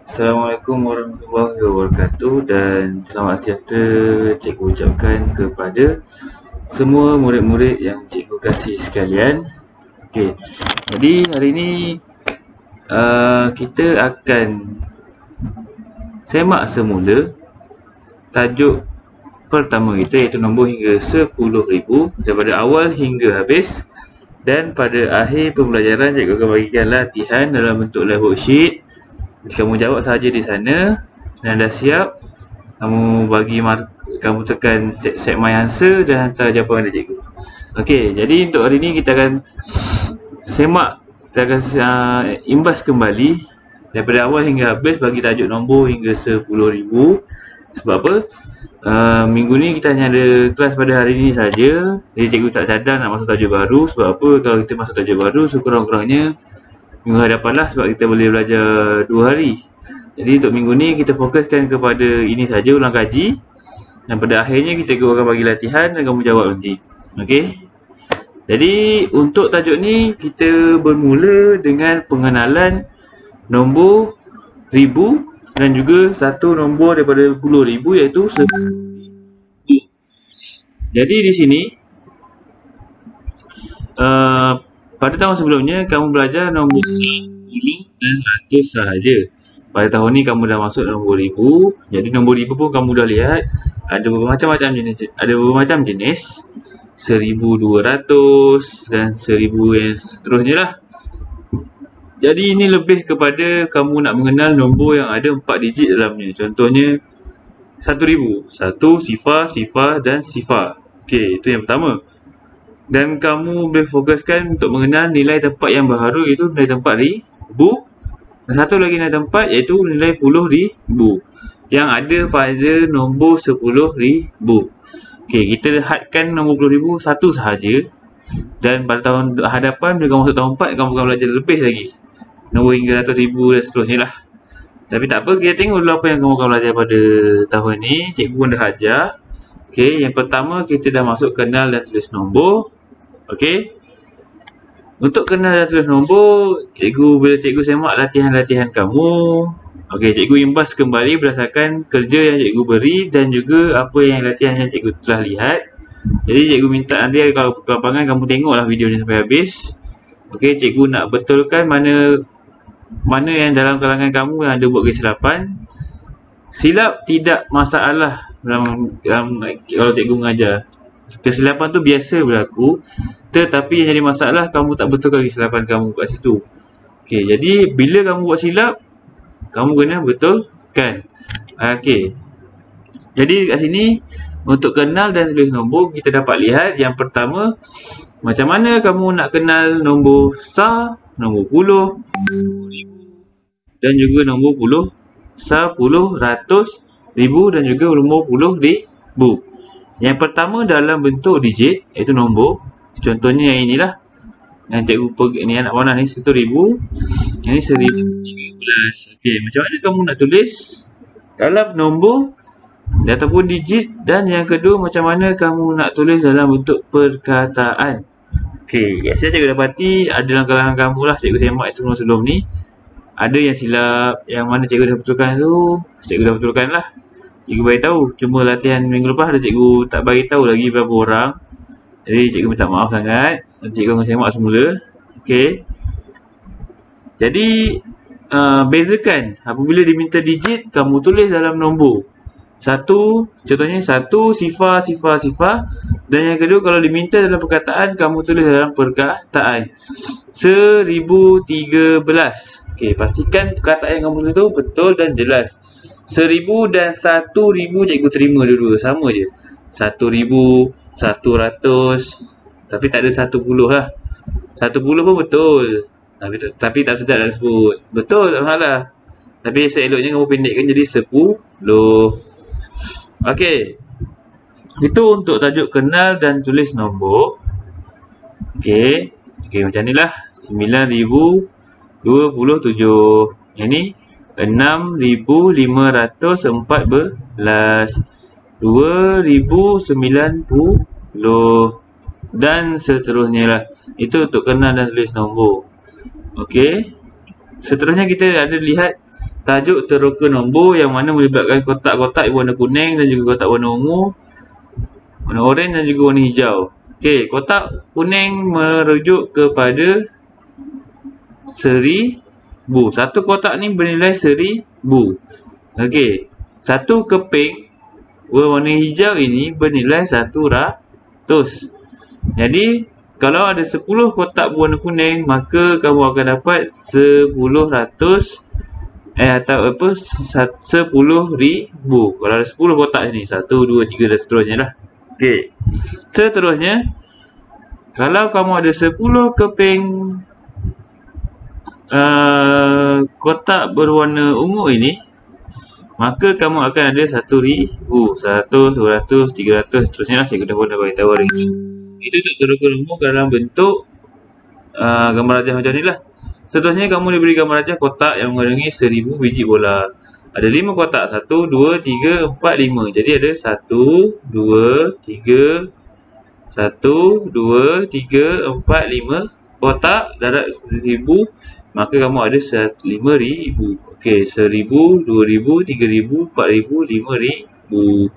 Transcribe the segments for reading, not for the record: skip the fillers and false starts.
Assalamualaikum warahmatullahi wabarakatuh dan selamat sejahtera cikgu ucapkan kepada semua murid-murid yang cikgu kasih sekalian. Okey, jadi hari ini kita akan semak semula tajuk pertama kita, iaitu nombor hingga 10,000 daripada awal hingga habis. Dan pada akhir pembelajaran cikgu akan bagikan latihan dalam bentuk live worksheet. Kamu jawab saja di sana dan dah siap, kamu kamu tekan set my answer dan hantar jawapan kepada cikgu. Okey, jadi untuk hari ini kita akan semak, kita akan imbas kembali daripada awal hingga habis bagi tajuk nombor hingga 10,000. Sebab apa? Minggu ni kita hanya ada kelas pada hari ini saja. Jadi cikgu tak cadang nak masuk tajuk baru. Sebab apa? Kalau kita masuk tajuk baru, sekurang-kurangnya minggu hadapan lah, sebab kita boleh belajar 2 hari. Jadi untuk minggu ni kita fokuskan kepada ini saja, ulang kaji. Dan pada akhirnya kita akan bagi latihan dan kamu jawab nanti. Okey. Jadi untuk tajuk ni kita bermula dengan pengenalan nombor ribu dan juga satu nombor daripada 10,000 iaitu 10,000. Jadi di sini pada tahun sebelumnya kamu belajar nombor 10 dan ratus sahaja. Pada tahun ni kamu dah masuk nombor ribu. Jadi nombor ribu pun kamu dah lihat ada bermacam-macam jenis, ada bermacam jenis, 1,200 dan 1,000 yang seterusnya lah. Jadi ini lebih kepada kamu nak mengenal nombor yang ada 4 digit dalamnya. Contohnya 1,000, 1, sifar dan sifar. Okey, itu yang pertama. Dan kamu boleh fokuskan untuk mengenal nilai tempat yang baharu, iaitu nilai tempat ribu. Dan satu lagi nilai tempat iaitu nilai puluh ribu yang ada pada nombor 10,000. Okey, kita hadkan nombor 10,000 satu sahaja. Dan pada tahun hadapan, bila kamu masuk tahun 4, kamu akan belajar lebih lagi, nombor hingga ratus ribu dan seterusnya lah. Tapi tak apa, kita tengok dulu apa yang kamu akan belajar pada tahun ni. Cikgu pun dah ajar. Okey, yang pertama kita dah masuk kenal dan tulis nombor. Okey. Untuk kenal dan tulis nombor, bila cikgu semak latihan-latihan kamu, okey, cikgu imbas kembali berdasarkan kerja yang cikgu beri dan juga apa yang latihan yang cikgu telah lihat. Jadi cikgu minta nanti kalau berkelapangan kamu tengoklah video ni sampai habis. Okey, cikgu nak betulkan mana yang dalam kalangan kamu yang ada buat kesilapan. Silap tidak masalah dalam kalau cikgu mengajar. Kesilapan tu biasa berlaku, tetapi yang jadi masalah kamu tak betulkan kesilapan kamu kat situ. Okey, jadi bila kamu buat silap, kamu kena betulkan. Okey. Jadi kat sini untuk kenal dan tulis nombor, kita dapat lihat yang pertama, macam mana kamu nak kenal nombor sah, nombor puluh, ribu dan juga nombor puluh, 10, ratus, ribu dan juga nombor puluh ribu. Yang pertama dalam bentuk digit, iaitu nombor. Contohnya yang inilah, yang cikgu ni anak warna ni 1,000, yang ni 1,013. Okey, macam mana kamu nak tulis dalam nombor ataupun digit? Dan yang kedua, macam mana kamu nak tulis dalam bentuk perkataan? Okey, saya cikgu dapati ada dalam kalangan kamu lah, cikgu semak sebelum ni ada yang silap, yang mana cikgu dah betulkan tu, cikgu dah betulkan lah. Cikgu bagi tahu, cuma latihan minggu lepas ada cikgu tak bagi tahu lagi berapa orang. Jadi cikgu minta maaf sangat. Nanti cikgu akan semak semula. Okey. Jadi bezakan apabila diminta digit, kamu tulis dalam nombor. Satu, contohnya 1, sifar. Dan yang kedua, kalau diminta dalam perkataan, kamu tulis dalam perkataan. 1,013. Okey, pastikan perkataan yang kamu tulis tu betul dan jelas. 1,000 dan 1,000 cikgu terima dua-dua, sama je. 1,000, 100, tapi tak ada 10 lah. 10 pun betul, tapi tak sedap nak sebut. Betul, tak masalah. Tapi seeloknya kamu pendekkan jadi 10. Okey, itu untuk tajuk kenal dan tulis nombor. Okey, macam ni lah. 9,027. Yang ni 6,514, 2,090 dan seterusnya lah. Itu untuk kenal dan tulis nombor. Okey. Seterusnya kita ada lihat tajuk teroka nombor yang mana melibatkan kotak-kotak warna kuning dan juga kotak warna ungu, warna oranye dan juga warna hijau. Okey, kotak kuning merujuk kepada 1000. Satu kotak ni bernilai 1000. Okey, satu keping warna hijau ini bernilai 100. Jadi kalau ada 10 kotak berwarna kuning, maka kamu akan dapat 10 ribu. Kalau ada 10 kotak ni, 1, 2, 3 dan seterusnya lah. Okey. Seterusnya, kalau kamu ada 10 keping kotak berwarna ungu ini, maka kamu akan ada 1000, 100, 200, 300, seterusnya lah. Cikgu dah pun dah beritahu hari ini. Itu untuk teroka nombor dalam bentuk gambar rajah macam ni lah. Seterusnya kamu diberi gambar rajah kotak yang mengandungi 1000 biji bola. Ada 5 kotak, 1, 2, 3, 4, 5. Jadi ada 1, 2, 3, 1, 2, 3, 4, 5 kotak darat 1000. Maka kamu ada 5000. Okey, 1000, 2000, 3000, 4000, 5000.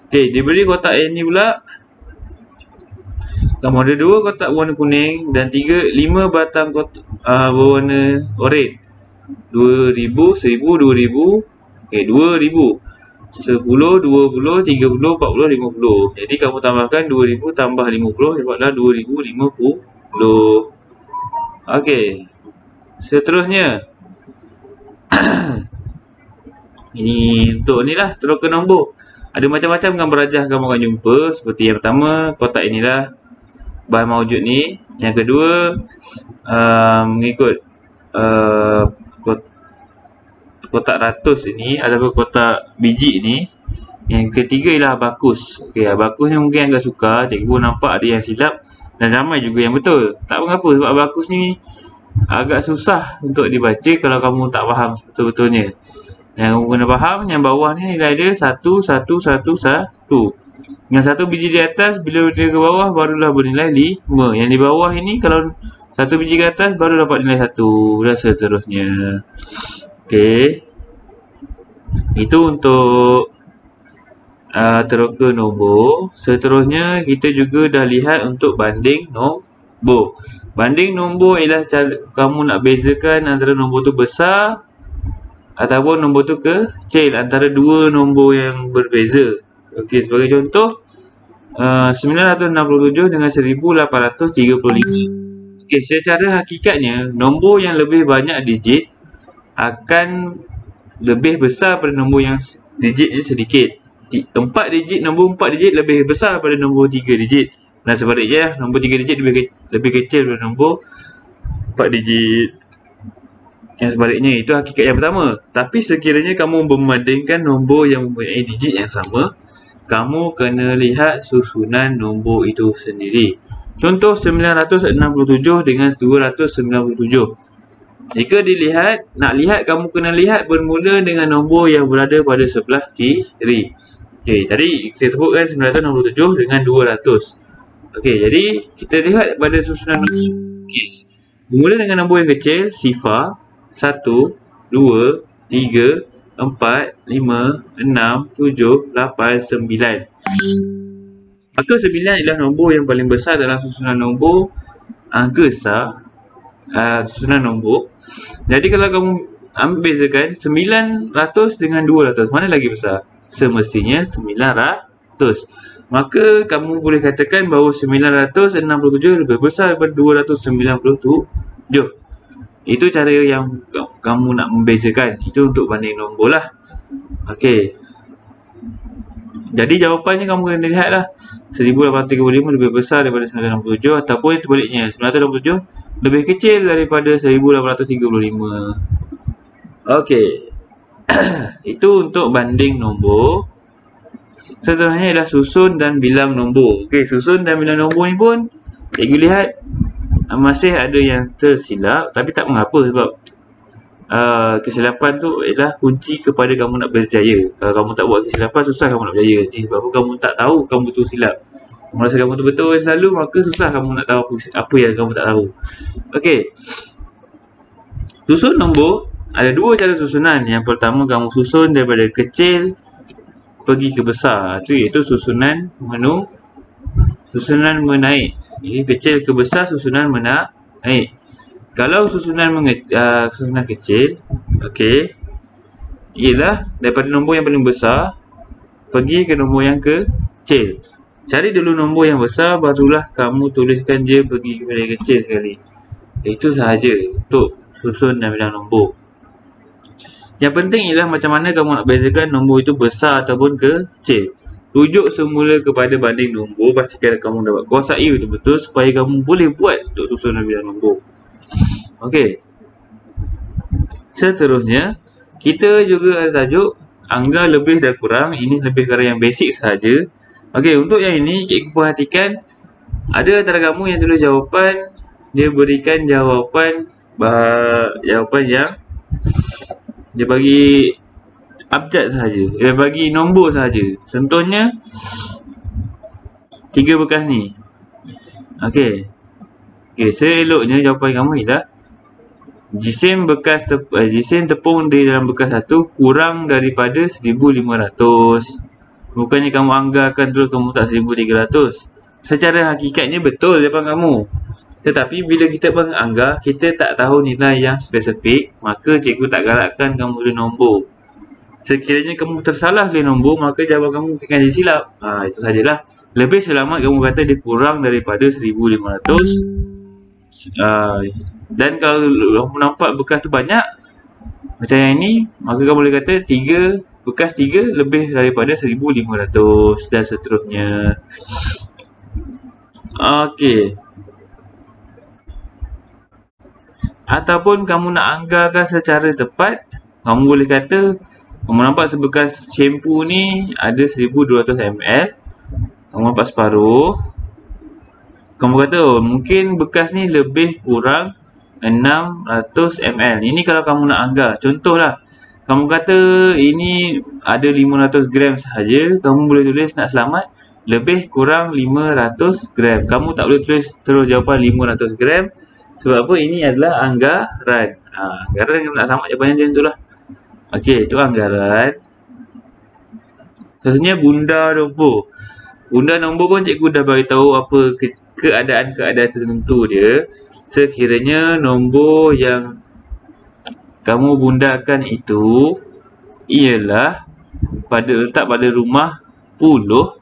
Okey, diberi kotak ini pula. Kamu ada 2 kotak berwarna kuning dan 5 batang kotak berwarna oranye. 2000, 1000, 2000. Okey, 2000. 10, 20, 30, 40, 50. Jadi kamu tambahkan 2000 tambah 50, dapatlah 2050. Okey. Seterusnya. Ini untuk ni lah teroka nombor. Ada macam-macam gambar rajah kamu akan jumpa. Seperti yang pertama, kotak inilah bahan mawujud ni. Yang kedua, mengikut kotak ratus ini ataupun kotak biji ni. Yang ketiga ialah abakus. Okey, abakus ni mungkin agak sukar. Cikgu nampak ada yang silap dan ramai juga yang betul. Tak mengapa, sebab abakus ni agak susah untuk dibaca kalau kamu tak faham betul-betulnya. Yang kamu kena faham, yang bawah ni nilai dia 1, 1, 1, 1. Yang satu biji di atas, bila dia ke bawah barulah bernilai 5. Yang di bawah ini kalau satu biji ke atas baru dapat nilai 1 dan seterusnya. Okey. Itu untuk teroka nombor. Seterusnya kita juga dah lihat untuk banding nombor. Banding nombor ialah cara kamu nak bezakan antara nombor tu besar ataupun nombor tu kecil antara dua nombor yang berbeza. Okey, sebagai contoh 967 dengan 1835. Okey, secara hakikatnya nombor yang lebih banyak digit akan lebih besar pada nombor yang digitnya sedikit. 4 digit, nombor 4 digit lebih besar pada nombor 3 digit. Dan sebaliknya, nombor 3 digit lebih kecil daripada nombor 4 digit. Yang sebaliknya, itu hakikat yang pertama. Tapi sekiranya kamu membandingkan nombor yang mempunyai digit yang sama, kamu kena lihat susunan nombor itu sendiri. Contoh 967 dengan 297. Jika dilihat, nak lihat kamu kena lihat bermula dengan nombor yang berada pada sebelah kiri. Okey, tadi kita sebutkan 967 dengan 200. Okey, jadi kita lihat pada susunan nombor. Okey. Bermula dengan nombor yang kecil, sifar 1, 2, 3, 4, 5, 6, 7, 8, 9. Maka 9 ialah nombor yang paling besar dalam susunan nombor angka besar. Susunan nombor. Jadi kalau kamu ambil bezakan 900 dengan 200, mana lagi besar? Semestinya 900. Maka kamu boleh katakan bahawa 967 lebih besar daripada 297. Itu cara yang kamu nak membezakan. Itu untuk banding nombor lah. Okey. Jadi jawapannya kamu kena lihat lah. 1835 lebih besar daripada 967 ataupun sebaliknya 967 lebih kecil daripada 1835. Okey. Itu untuk banding nombor. Seterusnya ialah susun dan bilang nombor. Okey, susun dan bilang nombor ni pun cikgu lihat masih ada yang tersilap, tapi tak mengapa sebab kesilapan tu ialah kunci kepada kamu nak berjaya. Kalau kamu tak buat kesilapan, susah kamu nak berjaya. Jadi sebab apa kamu tak tahu kamu tu silap. Kamu rasa kamu tu betul selalu, maka susah kamu nak tahu apa yang kamu tak tahu. Okey. Susun nombor Ada dua cara susunan. Yang pertama kamu susun daripada kecil pergi ke besar. Iaitu susunan menaik. Jadi kecil ke besar susunan menaik. Kalau susunan kecil, okey, ialah daripada nombor yang paling besar pergi ke nombor yang kecil. Cari dulu nombor yang besar, barulah kamu tuliskan je pergi kepada yang kecil sekali. Itu sahaja untuk susun dan bilang nombor. Yang penting ialah macam mana kamu nak bezakan nombor itu besar ataupun kecil. Rujuk semula kepada banding nombor. Pastikan kamu dapat kuasai betul-betul supaya kamu boleh buat untuk susun dan bilang nombor. Okey. Seterusnya, kita juga ada tajuk angka lebih dan kurang. Ini lebih kurang yang basic sahaja. Okey, untuk yang ini cikgu perhatikan ada antara kamu yang tulis jawapan, dia berikan jawapan yang dia bagi abjad sahaja. Dia bagi nombor sahaja. Contohnya 3 bekas ni. Okey. Seeloknya jawapan kamu ialah jisim tepung di dalam bekas 1 kurang daripada 1500. Bukannya kamu anggarkan terus kamu tak 1300. Secara hakikatnya betul jawapan kamu. Tetapi bila kita menganggar, kita tak tahu nilai yang spesifik, maka cikgu tak galakkan kamu tulis nombor. Sekiranya kamu tersalah tulis nombor, maka jawapan kamu mungkin akan silap. Itu sajalah. Lebih selamat kamu kata dia kurang daripada 1500. Dan kalau kamu nampak bekas tu banyak macam yang ini, maka kamu boleh kata bekas 3 lebih daripada 1500 dan seterusnya. Okey. Ataupun kamu nak anggarkan secara tepat, kamu boleh kata kamu nampak sebekas shampoo ni ada 1200 ml. Kamu nampak separuh. Kamu kata mungkin bekas ni lebih kurang 600 ml. Ini kalau kamu nak anggar. Contohlah, kamu kata ini ada 500 gram sahaja. Kamu boleh tulis nak selamat lebih kurang 500 gram. Kamu tak boleh tulis terus jawapan 500 gram. Sebab apa? Ini adalah anggaran. Anggaran nak selamat jawapannya macam tu lah. Okey, itu anggaran. Seterusnya bunda nombor. Bunda nombor pun cikgu dah beritahu apa keadaan-keadaan tertentu dia. Sekiranya nombor yang kamu bundakan itu ialah letak pada rumah puluh,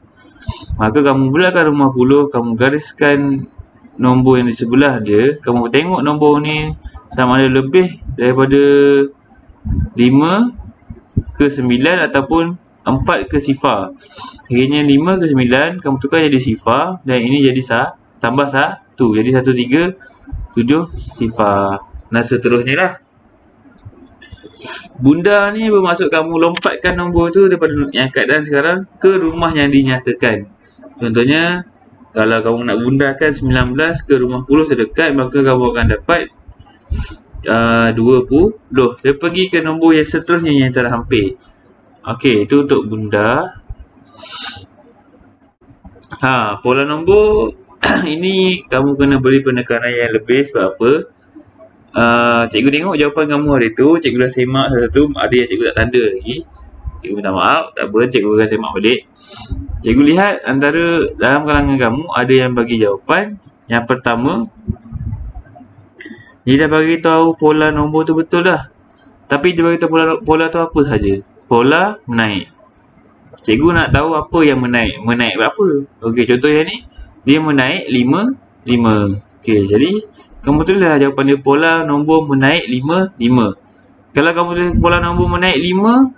maka kamu mulakan rumah puluh, kamu gariskan nombor yang di sebelah dia, kamu tengok nombor ni sama ada lebih daripada 5 ke 9 ataupun 4 ke sifar. Akhirnya 5 ke 9 kamu tukar jadi sifar dan ini jadi tambah 1. Jadi 137 sifar. Dan seterusnya lah. Bunda ni bermaksud kamu lompatkan nombor tu daripada yang keadaan sekarang ke rumah yang dinyatakan. Contohnya, kalau kamu nak bundakan 19 ke rumah 10 terdekat, maka kamu akan dapat 20. Dia pergi ke nombor yang seterusnya yang terhampir. Okey, itu untuk bunda. Pola nombor ini kamu kena beri penekanan yang lebih. Sebab apa? Cikgu tengok jawapan kamu hari tu, cikgu dah semak satu, ada yang cikgu tak tanda lagi. Cikgu minta maaf, tak apa, cikgu akan semak balik. Cikgu lihat antara dalam kalangan kamu ada yang bagi jawapan. Yang pertama, dia dah bagi tahu pola nombor tu betul dah. Tapi dia bagi tahu pola tu apa saja? Pola menaik. Cikgu nak tahu apa yang menaik. Menaik berapa? Okey, contoh yang ni, dia menaik 5. Okey, jadi kamu tulislah jawapan dia pola nombor menaik 5. Kalau kamu tulis pola nombor menaik 5,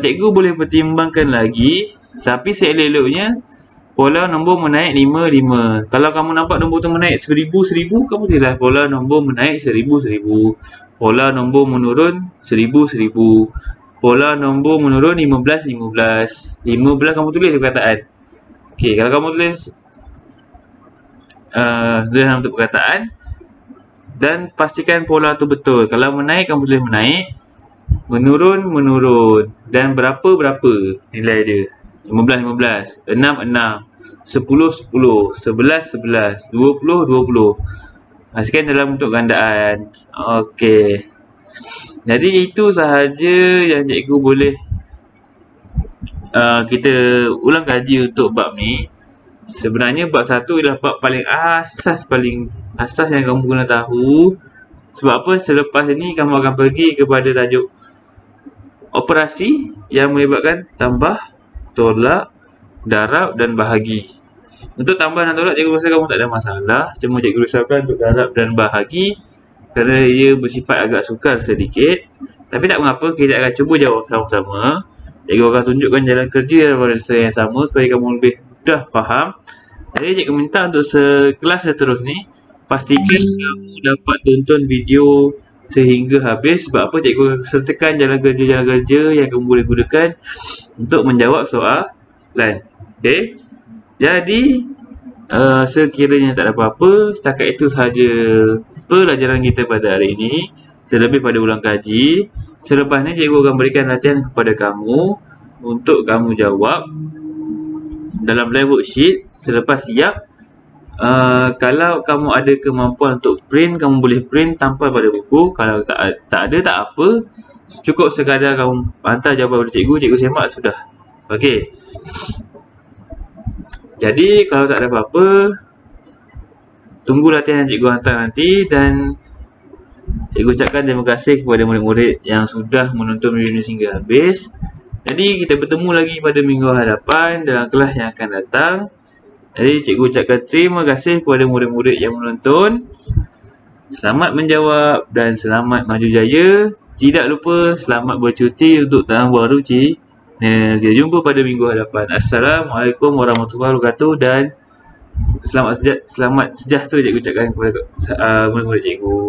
cikgu boleh pertimbangkan lagi. Tapi seelok-eloknya pola nombor menaik 5. Kalau kamu nampak nombor tu menaik 1000, kamu tulislah pola nombor menaik 1000. Pola nombor menurun 1000. Pola nombor menurun 15. 15 kamu tulis perkataan. Okey, kalau kamu tulis dalam bentuk perkataan dan pastikan pola tu betul. Kalau menaik kamu tulis menaik, menurun dan berapa nilai dia. 15, 6, 10, 11, 20. Scan dalam bentuk gandaan. Okey. Jadi itu sahaja yang cikgu boleh kita ulang kaji untuk bab ni. Sebenarnya bab 1 ialah bab paling asas yang kamu kena tahu. Sebab apa? Selepas ini kamu akan pergi kepada tajuk operasi yang melibatkan tambah, tolak, darab dan bahagi. Untuk tambah dan tolak, cikgu rasa kamu tak ada masalah. Cuma cikgu risaukan untuk darab dan bahagi kerana ia bersifat agak sukar sedikit. Tapi tak mengapa, kita akan cuba jawab sama-sama. Cikgu akan tunjukkan jalan kerja dalam rasa yang sama supaya kamu lebih mudah faham. Jadi cikgu minta untuk kelas seterusnya pastikan kamu dapat tonton video sehingga habis. Sebab apa? Cikgu akan sertakan jalan kerja yang kamu boleh gunakan untuk menjawab soalan. Okey. Jadi sekiranya tak ada apa-apa, setakat itu sahaja pelajaran kita pada hari ini. Selebih pada ulang kaji. Selepas ni cikgu akan berikan latihan kepada kamu untuk kamu jawab dalam live worksheet. Selepas siap, kalau kamu ada kemampuan untuk print, kamu boleh print tanpa pada buku. Kalau tak ada, tak apa. Cukup sekadar kamu hantar jawapan kepada cikgu, cikgu semak sudah. Okey. Jadi kalau tak ada apa-apa, tunggu latihan yang cikgu hantar nanti. Dan cikgu ucapkan terima kasih kepada murid-murid yang sudah menonton video ini sehingga habis. Jadi kita bertemu lagi pada minggu hadapan dalam kelas yang akan datang. Jadi cikgu ucapkan terima kasih kepada murid-murid yang menonton. Selamat menjawab dan selamat maju jaya. Tidak lupa selamat bercuti untuk tahun baru kita jumpa pada minggu hadapan. Assalamualaikum warahmatullahi wabarakatuh dan selamat sejahtera cikgu ucapkan kepada murid-murid cikgu.